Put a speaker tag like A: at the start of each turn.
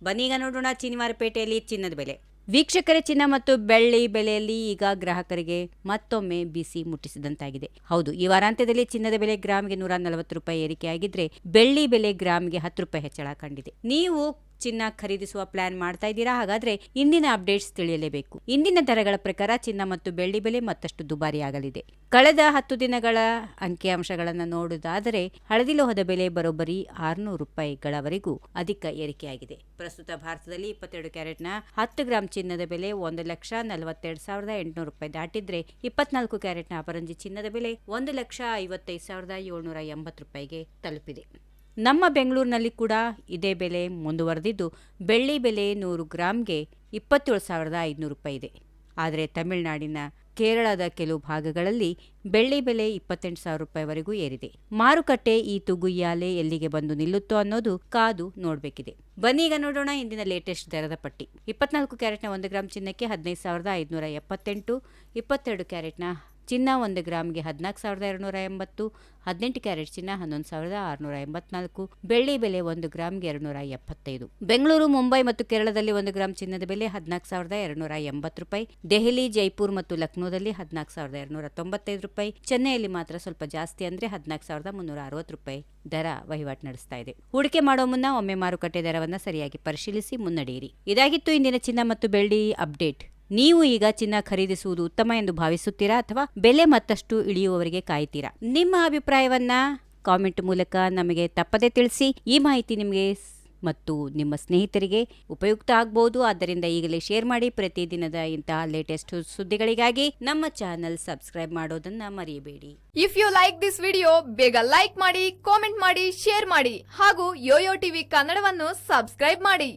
A: ಬನ್ನೀಗ ನೋಡೋಣ ಶನಿವಾರಪೇಟೆಯಲ್ಲಿ ಚಿನ್ನದ ಬೆಲೆ. ವೀಕ್ಷಕರೇ, ಚಿನ್ನ ಮತ್ತು ಬೆಳ್ಳಿ ಬೆಲೆಯಲ್ಲಿ ಈಗ ಗ್ರಾಹಕರಿಗೆ ಮತ್ತೊಮ್ಮೆ ಬಿಸಿ ಮುಟ್ಟಿಸಿದಂತಾಗಿದೆ. ಹೌದು, ಈ ವಾರಾಂತ್ಯದಲ್ಲಿ ಚಿನ್ನದ ಬೆಲೆ ಗ್ರಾಮ್ಗೆ 140 ರೂಪಾಯಿ ಏರಿಕೆಯಾಗಿದ್ರೆ ಬೆಳ್ಳಿ ಬೆಲೆ ಗ್ರಾಮ್ಗೆ 10 ರೂಪಾಯಿ ಹೆಚ್ಚಳ ಕಂಡಿದೆ. ನೀವು ಚಿನ್ನ ಖರೀದಿಸುವ ಪ್ಲಾನ್ ಮಾಡ್ತಾ ಇದ್ದೀರಾ? ಹಾಗಾದ್ರೆ ಇಂದಿನ ಅಪ್ಡೇಟ್ಸ್ ತಿಳಿಯಲೇಬೇಕು. ಇಂದಿನ ದರಗಳ ಪ್ರಕಾರ ಚಿನ್ನ ಮತ್ತು ಬೆಳ್ಳಿ ಬೆಲೆ ಮತ್ತಷ್ಟು ದುಬಾರಿಯಾಗಲಿದೆ. ಕಳೆದ 10 ದಿನಗಳ ಅಂಕಿಅಂಶಗಳನ್ನು ನೋಡುವುದಾದರೆ ಹಳದಿ ಲೋಹದ ಬೆಲೆ ಬರೋಬ್ಬರಿ 600 ರೂಪಾಯಿಗಳವರೆಗೂ ಅಧಿಕ ಏರಿಕೆಯಾಗಿದೆ. ಪ್ರಸ್ತುತ ಭಾರತದಲ್ಲಿ 22 ಕ್ಯಾರೆಟ್ನ 10 ಗ್ರಾಂ ಚಿನ್ನದ ಬೆಲೆ 1,42,800 ರೂಪಾಯಿ ದಾಟಿದ್ರೆ 24 ಕ್ಯಾರೆಟ್ನ ಅಪರಂಜಿ ಚಿನ್ನದ ಬೆಲೆ 1,55,780 ರೂಪಾಯಿಗೆ ತಲುಪಿದೆ. ನಮ್ಮ ಬೆಂಗಳೂರಿನಲ್ಲಿ ಕೂಡ ಇದೇ ಬೆಲೆ ಮುಂದುವರೆದಿದ್ದು ಬೆಳ್ಳಿ ಬೆಲೆ 100 ಗ್ರಾಂಗೆ 27,500 ರೂಪಾಯಿ ಇದೆ. ಆದರೆ ತಮಿಳುನಾಡಿನ ಕೇರಳದ ಕೆಲವು ಭಾಗಗಳಲ್ಲಿ ಬೆಳ್ಳಿ ಬೆಲೆ 28,000 ರೂಪಾಯಿವರೆಗೂ ಏರಿದೆ. ಮಾರುಕಟ್ಟೆ ಈ ತುಗುಯ್ಯಾಲೆ ಎಲ್ಲಿಗೆ ಬಂದು ನಿಲ್ಲುತ್ತೋ ಅನ್ನೋದು ಕಾದು ನೋಡಬೇಕಿದೆ. ಬನ್ನಿ ಈಗ ನೋಡೋಣ ಇಂದಿನ ಲೇಟೆಸ್ಟ್ ದರದ ಪಟ್ಟಿ. 24 ಕ್ಯಾರೆಟ್ನ 1 ಗ್ರಾಂ ಚಿನ್ನಕ್ಕೆ 15,578, 22 ಕ್ಯಾರೆಟ್ನ ಚಿನ್ನ 1 ಗ್ರಾಮ್ಗೆ 14,280, 18 ಕ್ಯಾರೆಟ್ ಚಿನ್ನ 11,684, ಬೆಳ್ಳಿ ಬೆಲೆ 1 ಗ್ರಾಮ್ಗೆ 275. ಬೆಂಗಳೂರು, ಮುಂಬೈ ಮತ್ತು ಕೇರಳದಲ್ಲಿ 1 ಗ್ರಾಂ ಚಿನ್ನದ ಬೆಲೆ 14,280 ರೂಪಾಯಿ. ದೆಹಲಿ, ಜೈಪುರ್ ಮತ್ತು ಲಕ್ನೋದಲ್ಲಿ 14,295 ರೂಪಾಯಿ. ಚೆನ್ನೈಯಲ್ಲಿ ಮಾತ್ರ ಸ್ವಲ್ಪ ಜಾಸ್ತಿ ಅಂದ್ರೆ 14,360 ರೂಪಾಯಿ ದರ ವಹಿವಾಟು ನಡೆಸ್ತಾ ಇದೆ. ಹೂಡಿಕೆ ಮಾಡೋ ಮುನ್ನ ಒಮ್ಮೆ ಮಾರುಕಟ್ಟೆ ದರವನ್ನ ಸರಿಯಾಗಿ ಪರಿಶೀಲಿಸಿ ಮುನ್ನಡೆಯಿರಿ. ಇದಾಗಿತ್ತು ಇಂದಿನ ಚಿನ್ನ ಮತ್ತು ಬೆಳ್ಳಿ ಅಪ್ಡೇಟ್. ನೀವು ಈಗ ಚಿನ್ನ ಖರೀದಿಸುವುದು ಉತ್ತಮ ಎಂದು ಭಾವಿಸುತ್ತೀರಾ ಅಥವಾ ಬೆಲೆ ಮತ್ತಷ್ಟು ಇಳಿಯುವವರೆಗೆ ಕಾಯ್ತೀರಾ? ನಿಮ್ಮ ಅಭಿಪ್ರಾಯವನ್ನ ಕಾಮೆಂಟ್ ಮೂಲಕ ನಮಗೆ ತಪ್ಪದೆ ತಿಳಿಸಿ. ಈ ಮಾಹಿತಿ ನಿಮಗೆ ಮತ್ತು ನಿಮ್ಮ ಸ್ನೇಹಿತರಿಗೆ ಉಪಯುಕ್ತ ಆಗಬಹುದು. ಆದ್ದರಿಂದ ಈಗಲೇ ಶೇರ್ ಮಾಡಿ. ಪ್ರತಿದಿನದ ಇಂತಹ ಲೇಟೆಸ್ಟ್ ಸುದ್ದಿಗಳಿಗಾಗಿ ನಮ್ಮ ಚಾನೆಲ್ ಸಬ್ಸ್ಕ್ರೈಬ್ ಮಾಡೋದನ್ನ ಮರೆಯಬೇಡಿ.
B: If you like this video, ಬೇಗ ಲೈಕ್ ಮಾಡಿ, ಕಾಮೆಂಟ್ ಮಾಡಿ, ಶೇರ್ ಮಾಡಿ ಹಾಗೂ ಯೋಯೋ ಟಿವಿ ಕನ್ನಡವನ್ನು ಸಬ್ಸ್ಕ್ರೈಬ್ ಮಾಡಿ.